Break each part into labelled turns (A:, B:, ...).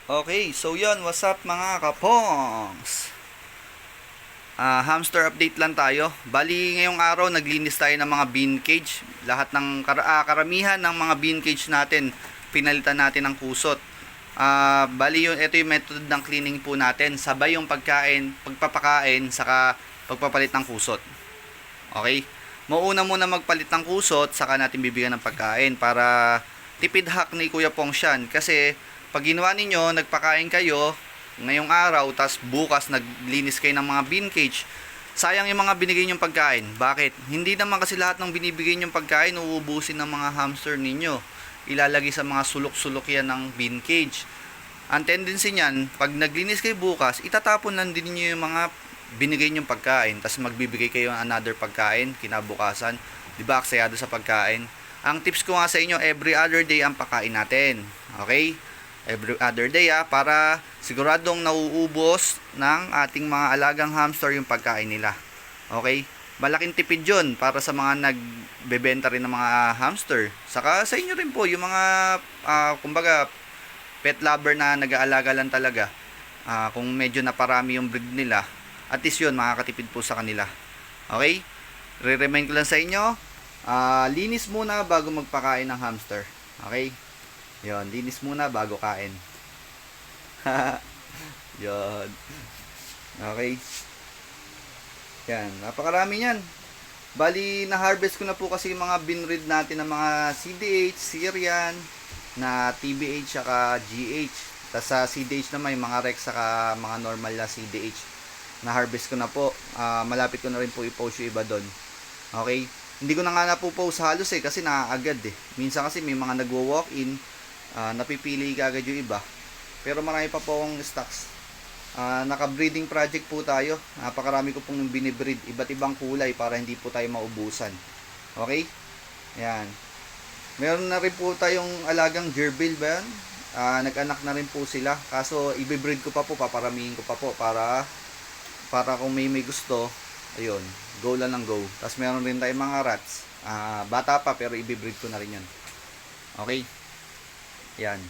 A: Okay, so yun, what's up mga kapongs? Hamster update lang tayo. Bali, ngayong araw naglinis tayo ng mga bean cage. Lahat ng karamihan ng mga bean cage natin, pinalitan natin ng kusot. Bali, ito yung method ng cleaning po natin. Sabay yung pagkain, pagpapakain, saka pagpapalit ng kusot. Okay? Mauna muna magpalit ng kusot, saka natin bibigyan ng pagkain para tipid hack ni Kuya Pong siyan. Kasi pag ginawa ninyo, nagpakain kayo ngayong araw, tas bukas naglinis kayo ng mga bean cage, sayang yung mga binigay nyong pagkain. Bakit? Hindi naman kasi lahat ng binibigay nyong pagkain uubusin ng mga hamster ninyo. Ilalagay sa mga sulok-sulok yan ng bean cage. Ang tendency niyan, pag naglinis kayo bukas, itatapon lang din niyo yung mga binigay nyong pagkain, tas magbibigay kayo ng another pagkain kinabukasan. Di ba, aksayado sa pagkain? Ang tips ko nga sa inyo, every other day ang pakain natin. Okay? Every other day para siguradong nauubos ng ating mga alagang hamster yung pagkain nila. Okay? Malaking tipid yun para sa mga nagbebenta rin ng mga hamster. Saka sa inyo rin po, yung mga kumbaga pet lover na nag-aalaga lang talaga. Kung medyo naparami yung breed nila, at least yun, makakatipid po sa kanila. Okay? Re-remind ko lang sa inyo, linis muna bago magpakain ng hamster. Okay? Yon, linis muna bago kain. Yon. Okay. Yan, napakarami niyan. Bali, na-harvest ko na po kasi yung mga binread natin ng mga CDH, Syrian, na TBH, saka GH. Tapos sa CDH naman, yung mga Rex, saka mga normal na CDH. Na-harvest ko na po. Malapit ko na rin po i-post yung iba doon. Okay. Hindi ko na nga na-post halos kasi naaagad Minsan kasi may mga nagwo-walk-in, napipili ka agad yung iba. Pero marami pa po akong stocks. Naka-breeding project po tayo. Napakarami ko pong binibreed. Iba't ibang kulay para hindi po tayo maubusan. Okay? Yan. Meron na rin po tayong alagang gerbil ba yan? Nag-anak na rin po sila. Kaso, ibibreed ko pa po. Paparamihin ko pa po para kung may gusto, ayun, go lang ng go. Tapos meron rin tayong mga rats. Bata pa pero ibibreed ko na rin yan. Okay? Yan.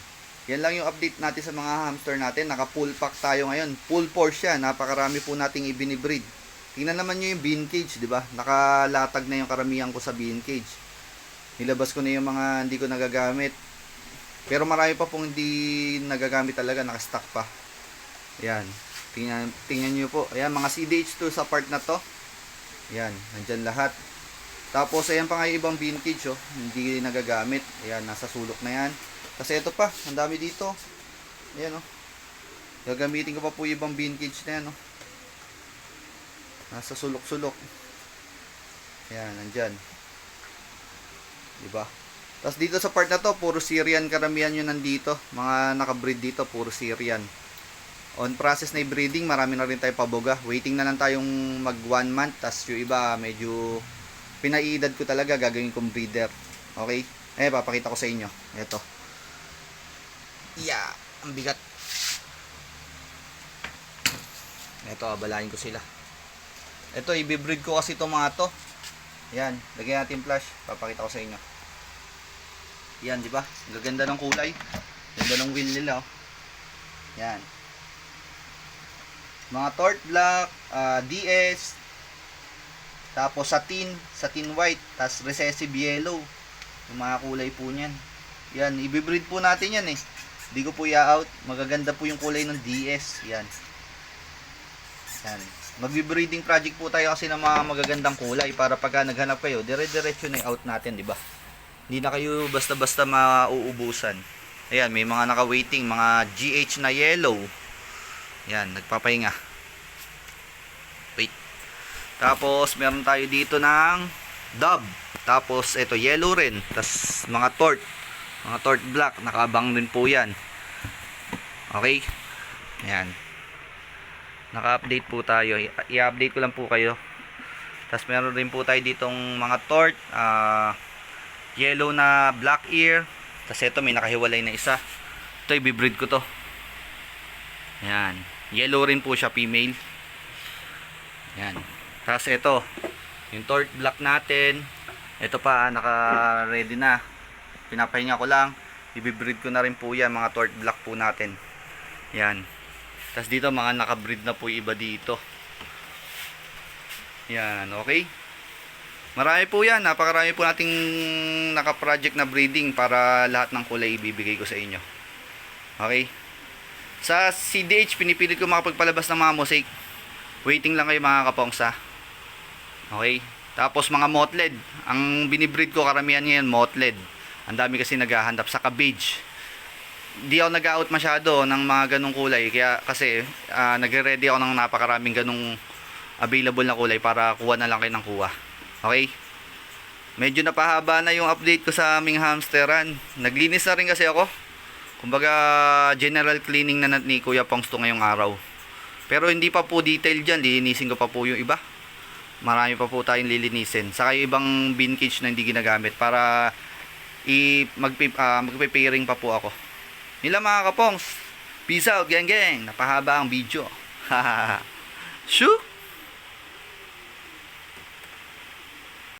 A: Yan lang yung update natin sa mga hamster natin. Naka full pack tayo ngayon. Full force yan. Napakarami po nating ibinibreed. Tingnan naman nyo yung bean cage, di ba? Nakalatag na yung karamihan ko sa bean cage. Nilabas ko na yung mga hindi ko nagagamit. Pero marami pa pong hindi nagagamit talaga. Nakastock pa. Yan. Tingnan nyo po. Ayan, mga CDH2 sa part na to. Yan. Nandyan lahat. Tapos, ayan pa nga yung ibang bean cage, hindi nagagamit. Ayan, nasa sulok na yan. Kasi ito pa, ang dami dito. Ayan, gagamitin ko pa po yung ibang bean cage na yan, nasa sulok-sulok. Ayan, nandyan. Diba? Tapos dito sa part na to, puro Syrian karamihan yun nandito. Mga nakabreed dito, puro Syrian. On process na i-breeding, marami na rin tayo paboga. Waiting na lang tayong mag 1 month. Tapos yung iba, medyo pinaiedad ko talaga, gagawin kong breeder. Okay? Papakita ko sa inyo. Ito. Yeah, ang bigat. Ito, abalahin ko sila. Ito, i-breed ko kasi itong mga to. Yan, lagyan natin flash. Papakita ko sa inyo. Yan, di ba? Gaganda ng kulay. Ganda ng wheel nila, Yan. Mga tort black, DS, tapos satin white, tapos recessive yellow. Yung mga kulay po niyan. Yan, i-breed po natin yan Hindi ko po i-out. Magaganda po yung kulay ng DS. Yan. Yan. Magbe-breeding project po tayo kasi ng mga magagandang kulay para pagka naghanap kayo, dire-diretso na i-out natin, di ba? Hindi na kayo basta-basta mauubusan. Ayan, may mga naka-waiting, mga GH na yellow. Yan, nagpapahinga. Wait. Tapos, meron tayo dito ng dove. Tapos, ito, yellow rin. Tapos, mga tort black, nakaabang din po yan. Okay? Ayan. Naka-update po tayo. I-update ko lang po kayo. Tapos meron rin po tayo ditong mga tort, yellow na black ear. Tapos ito, may nakahiwalay na isa. Ito, i-breed ko to. Ayan. Yellow rin po siya, female. Ayan. Tapos ito, yung tort black natin. Ito pa, naka-ready na. Pinapahinga ko lang. I-breed ko na rin po yan, mga tort black po natin. Yan. Tapos dito mga nakabreed na po yung iba dito. Yan, okay. Marami po yan. Napakarami po nating naka-project na breeding para lahat ng kulay ibibigay ko sa inyo. Okay. Sa CDH, pinipilit ko makapagpalabas ng mga mosaic. Waiting lang kayo mga kapongsa. Okay. Tapos mga motled. Ang binibreed ko karamihan ngayon motled. Ang dami kasi naghahanap sa cabbage. Di ako nag-out masyado ng mga ganong kulay. Kaya kasi nagre-ready ako ng napakaraming ganong available na kulay para kuha na lang kayo ng kuha. Okay? Medyo napahaba na yung update ko sa aming hamsteran. Naglinis na rin kasi ako. Kumbaga general cleaning na ni Kuya Pongs to ngayong araw. Pero hindi pa po detail dyan. Lilinisin ko pa po yung iba. Marami pa po tayong lilinisin. Saka yung ibang bin cage na hindi ginagamit para magpe-pairing pa po ako. Nila mga kapongs. Peace out, gang gang. Napahaba ang video. Shoo!